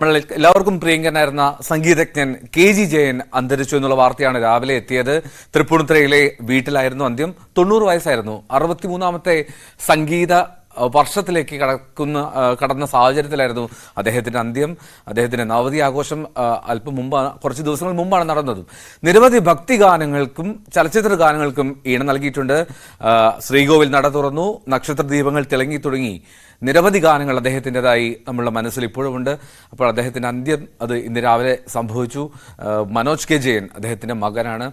നമ്മൾ എല്ലാവർക്കും പ്രിയങ്കരനായിരുന്ന സംഗീതജ്ഞൻ കെ.ജി. ജയൻ അന്തരിച്ചു എന്നുള്ള വാർത്തയാണ് രാവിലെ എത്തിയത്. തൃപ്പൂണിത്തുറയിലെ വീട്ടിലായിരുന്നു അന്ത്യം. 90 വയസ്സായിരുന്നു. 63ാമത്തെ സംഗീത വർഷത്തിലേക്ക് കടന്ന സാഹചര്യത്തിലായിരുന്നു അദ്ദേഹത്തിന്റെ അന്ത്യം. അദ്ദേഹത്തിന്റെ നവതി ആഘോഷം അല്പം മുമ്പാണ്, കുറച്ച് ദിവസങ്ങൾ മുമ്പാണ് നടന്നതും. നിരവധി ഭക്തിഗാനങ്ങൾക്കും ചലച്ചിത്ര ഗാനങ്ങൾക്കും ഈണം നൽകിയിട്ടുണ്ട്. ശ്രീകോവിൽ നട തുറന്നു, നക്ഷത്ര ദീപങ്ങൾ തിളങ്ങി തുടങ്ങി നിരവധി ഗാനങ്ങൾ അദ്ദേഹത്തിൻ്റെതായി നമ്മളുടെ മനസ്സിൽ ഇപ്പോഴും ഉണ്ട്. അപ്പോൾ അദ്ദേഹത്തിന്റെ അന്ത്യം അത് ഇന്ന് രാവിലെ സംഭവിച്ചു. മനോജ് കെ ജയൻ അദ്ദേഹത്തിന്റെ മകനാണ്.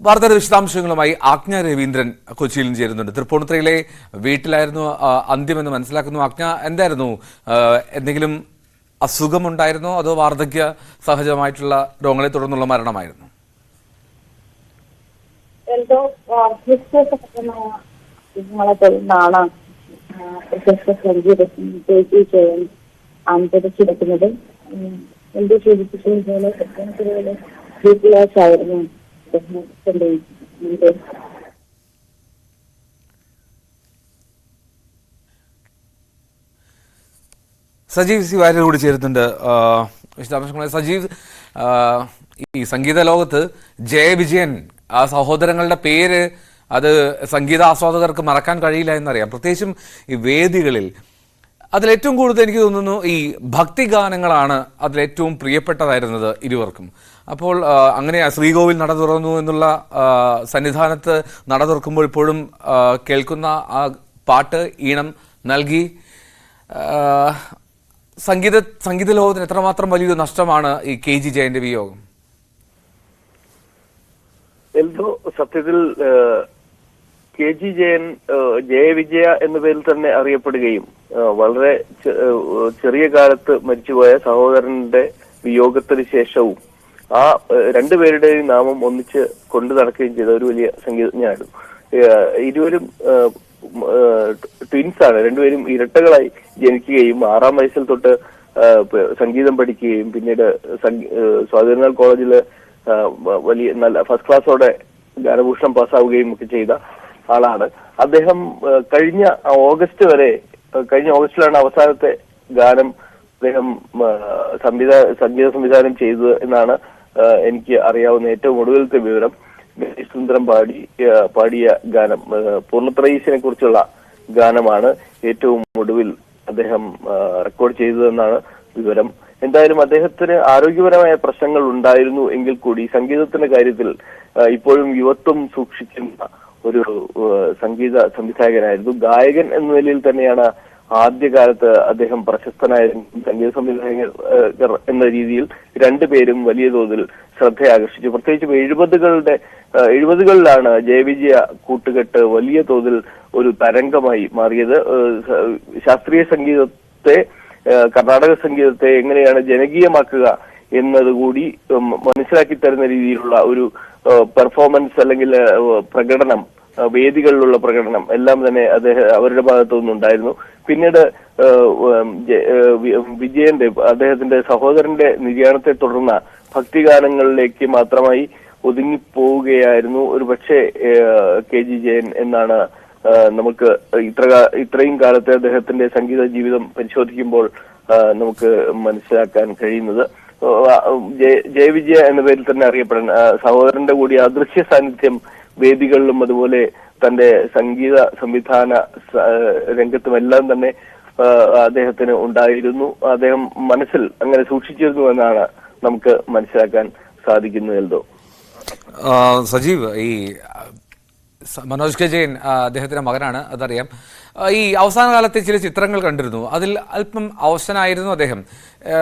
വാർത്തയുടെ വിശദാംശങ്ങളുമായി ആജ്ഞ രവീന്ദ്രൻ കൊച്ചിയിൽ നിന്ന് ചേരുന്നുണ്ട്. തൃപ്പൂണിത്തുറയിലെ വീട്ടിലായിരുന്നു അന്ത്യമെന്ന് മനസ്സിലാക്കുന്നു. ആജ്ഞ, എന്തായിരുന്നു? എന്തെങ്കിലും അസുഖമുണ്ടായിരുന്നോ അതോ വാർദ്ധക്യ സഹജമായിട്ടുള്ള രോഗങ്ങളെ തുടർന്നുള്ള മരണമായിരുന്നു? എന്തോ അന്തരിച്ചെടുക്കുന്നത് എന്തോ സൂചിപ്പിച്ചതുപോലെ തൃപ്പൂണിത്തുറയിലെ വീട്ടിലായിരുന്നു. സജീവ് സി വാര്യർ കൂടി ചേരുന്നുണ്ട്. വിശദാംശങ്ങളെ സജീവ്, ഈ സംഗീത ലോകത്ത് ജയവിജയൻ ആ സഹോദരങ്ങളുടെ പേര് അത് സംഗീത ആസ്വാദകർക്ക് മറക്കാൻ കഴിയില്ല എന്നറിയാം. പ്രത്യേകിച്ചും ഈ വേദികളിൽ അതിലേറ്റവും കൂടുതൽ എനിക്ക് തോന്നുന്നു ഈ ഭക്തിഗാനങ്ങളാണ് അതിലേറ്റവും പ്രിയപ്പെട്ടതായിരുന്നത് ഇരുവർക്കും. അപ്പോൾ അങ്ങനെ ശ്രീകോവിൽ നട തുറന്നു എന്നുള്ള സന്നിധാനത്ത് നട തുറക്കുമ്പോൾ ഇപ്പോഴും കേൾക്കുന്ന ആ പാട്ട് ഈണം നൽകി സംഗീത ലോകത്തിന് എത്രമാത്രം വലിയൊരു നഷ്ടമാണ് ഈ കെ.ജി. ജയന്റെ വിയോഗം? സത്യത്തിൽ കെ.ജി. ജയൻ ജയവിജയ എന്ന പേരിൽ തന്നെ അറിയപ്പെടുകയും വളരെ ചെറിയ കാലത്ത് മരിച്ചുപോയ സഹോദരന്റെ വിയോഗത്തിന് ശേഷവും ആ രണ്ടുപേരുടെയും നാമം ഒന്നിച്ച് കൊണ്ടു നടക്കുകയും ചെയ്ത ഒരു വലിയ സംഗീതജ്ഞനായിരുന്നു. ഇരുവരും ട്വിൻസ് ആണ്. രണ്ടുപേരും ഇരട്ടകളായി ജനിക്കുകയും 6ാം വയസ്സിൽ തൊട്ട് സംഗീതം പഠിക്കുകയും പിന്നീട് സ്വാതിരുന്നാൾ കോളേജില് വലിയ നല്ല ഫസ്റ്റ് ക്ലാസ്സോടെ ഗാനഭൂഷണം പാസ്സാവുകയും ഒക്കെ ചെയ്ത ആളാണ് അദ്ദേഹം. കഴിഞ്ഞ ഓഗസ്റ്റിലാണ് അവസാനത്തെ ഗാനം അദ്ദേഹം സംഗീത സംവിധാനം ചെയ്തത് എന്നാണ് എനിക്ക് അറിയാവുന്ന ഏറ്റവും ഒടുവിലത്തെ വിവരം. സുന്ദരം പാടിയ ഗാനം പൂർണ്ണത്രയീശനെ കുറിച്ചുള്ള ഗാനമാണ് ഏറ്റവും ഒടുവിൽ അദ്ദേഹം റെക്കോർഡ് ചെയ്തതെന്നാണ് വിവരം. എന്തായാലും അദ്ദേഹത്തിന് ആരോഗ്യപരമായ പ്രശ്നങ്ങൾ ഉണ്ടായിരുന്നു എങ്കിൽ കൂടി സംഗീതത്തിന്റെ കാര്യത്തിൽ ഇപ്പോഴും യുവത്വം സൂക്ഷിക്കുന്ന ഒരു സംഗീത സംവിധായകനായിരുന്നു. ഗായകൻ എന്ന നിലയിൽ തന്നെയാണ് ആദ്യകാലത്ത് അദ്ദേഹം പ്രശസ്തനായിരുന്നു. സംഗീത സംവിധായകർ എന്ന രീതിയിൽ രണ്ടുപേരും വലിയ തോതിൽ ശ്രദ്ധയാകർഷിച്ചു. പ്രത്യേകിച്ചും 70കളിലാണ് ജയവിജയ കൂട്ടുകെട്ട് വലിയ തോതിൽ ഒരു തരംഗമായി മാറിയത്. ശാസ്ത്രീയ സംഗീതത്തെ, കർണാടക സംഗീതത്തെ എങ്ങനെയാണ് ജനകീയമാക്കുക എന്നതുകൂടി മനസ്സിലാക്കി തരുന്ന രീതിയിലുള്ള ഒരു പെർഫോമൻസ് അല്ലെങ്കിൽ പ്രകടനം, വേദികളിലുള്ള പ്രകടനം എല്ലാം തന്നെ അവരുടെ ഭാഗത്തു നിന്നുണ്ടായിരുന്നു. പിന്നീട് അദ്ദേഹത്തിന്റെ സഹോദരന്റെ നിര്യാണത്തെ തുടർന്ന ഭക്തിഗാനങ്ങളിലേക്ക് മാത്രമായി ഒതുങ്ങിപ്പോവുകയായിരുന്നു ഒരുപക്ഷെ കെ.ജി. ജയൻ എന്നാണ് നമുക്ക് ഇത്രയും കാലത്തെ അദ്ദേഹത്തിന്റെ സംഗീത ജീവിതം പരിശോധിക്കുമ്പോൾ നമുക്ക് മനസ്സിലാക്കാൻ കഴിയുന്നത്. ജയവിജയ എന്ന പേരിൽ തന്നെ അറിയപ്പെടുന്ന സഹോദരന്റെ കൂടി അദൃശ്യ സാന്നിധ്യം വേദികളിലും അതുപോലെ തന്റെ സംഗീത സംവിധാന രംഗത്തുമെല്ലാം തന്നെ അദ്ദേഹത്തിന് ഉണ്ടായിരുന്നു. അദ്ദേഹം മനസ്സിൽ അങ്ങനെ സൂക്ഷിച്ചിരുന്നു എന്നാണ് നമുക്ക് മനസ്സിലാക്കാൻ സാധിക്കുന്നത്. സജീവ്, ഈ മനോജ് കെ ജയൻ അദ്ദേഹത്തിന്റെ മകനാണ്, അതറിയാം. ഈ അവസാന കാലത്തെ ചില ചിത്രങ്ങൾ കണ്ടിരുന്നു. അതിൽ അല്പം അവശനായിരുന്നു അദ്ദേഹം.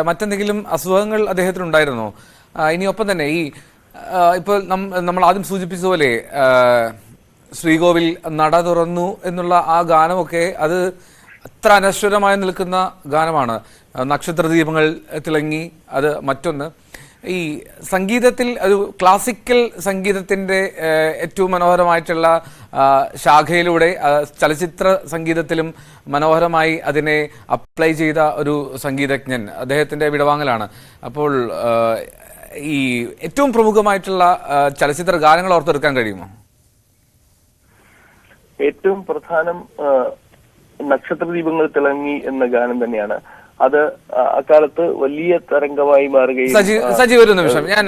മറ്റെന്തെങ്കിലും അസുഖങ്ങൾ അദ്ദേഹത്തിനുണ്ടായിരുന്നോ? ഇനിയൊപ്പം തന്നെ ഈ ഇപ്പോൾ നമ്മൾ ആദ്യം സൂചിപ്പിച്ചതുപോലെ ശ്രീകോവിൽ നട തുറന്നു എന്നുള്ള ആ ഗാനമൊക്കെ അത് അത്ര അനശ്വരമായി നിൽക്കുന്ന ഗാനമാണ്. നക്ഷത്രദീപങ്ങൾ തിളങ്ങി അത് മറ്റൊന്ന്. ഈ സംഗീതത്തിൽ ഒരു ക്ലാസിക്കൽ സംഗീതത്തിൻ്റെ ഏറ്റവും മനോഹരമായിട്ടുള്ള ശാഖയിലൂടെ ചലച്ചിത്ര സംഗീതത്തിലും മനോഹരമായി അതിനെ അപ്ലൈ ചെയ്ത ഒരു സംഗീതജ്ഞൻ, അദ്ദേഹത്തിൻ്റെ വിടവാങ്ങലാണ്. അപ്പോൾ ഈ ഏറ്റവും പ്രമുഖമായിട്ടുള്ള ചലച്ചിത്ര ഗാനങ്ങൾ ഓർത്തെടുക്കാൻ കഴിയുമോ? ഏറ്റവും പ്രധാനം നക്ഷത്രദീപങ്ങൾ തിളങ്ങി എന്ന ഗാനം തന്നെയാണ്. അത് അക്കാലത്ത് വലിയ തരംഗമായി മാറുകയും സജി ഒരു നിമിഷം ഞാൻ